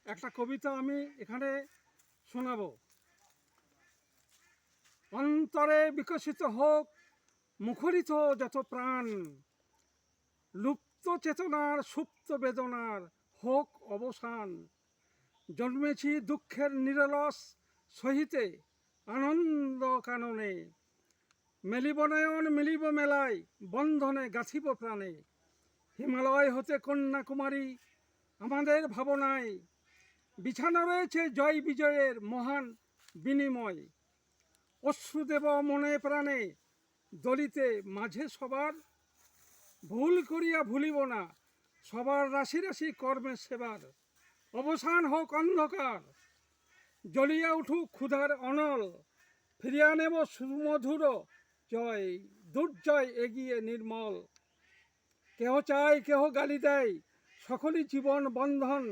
একটা কবিতা আমি এখানে শোনাব। অন্তরে বিকশিত হোক মুখরিত যত প্রাণ, লুপ্ত চেতনার সুপ্ত বেদনার হোক অবসান। জন্মেছি দুঃখের নিরলস সহিতে আনন্দ কাননে, মেলিব নয়ন মিলিব মেলায় বন্ধনে গাঁথিব প্রাণে। হিমালয় হতে কন্যাকুমারী আমাদের ভাবনায় বিছানা রয়েছে জয় বিজয়ের মহান বিনিময়। অশ্রুদেব মনে প্রাণে দলিতে মাঝে সবার, ভুল করিয়া ভুলিব না সবার রাশি রাশি কর্মের সেবার। অবসান হোক অন্ধকার, জ্বলিয়া উঠুক ক্ষুধার অনল, ফিরিয়া নেব সুমধুর জয়, দুর্জয় এগিয়ে নির্মল। কেহ চায় কেহ গালি দেয় সকলই জীবন বন্ধন,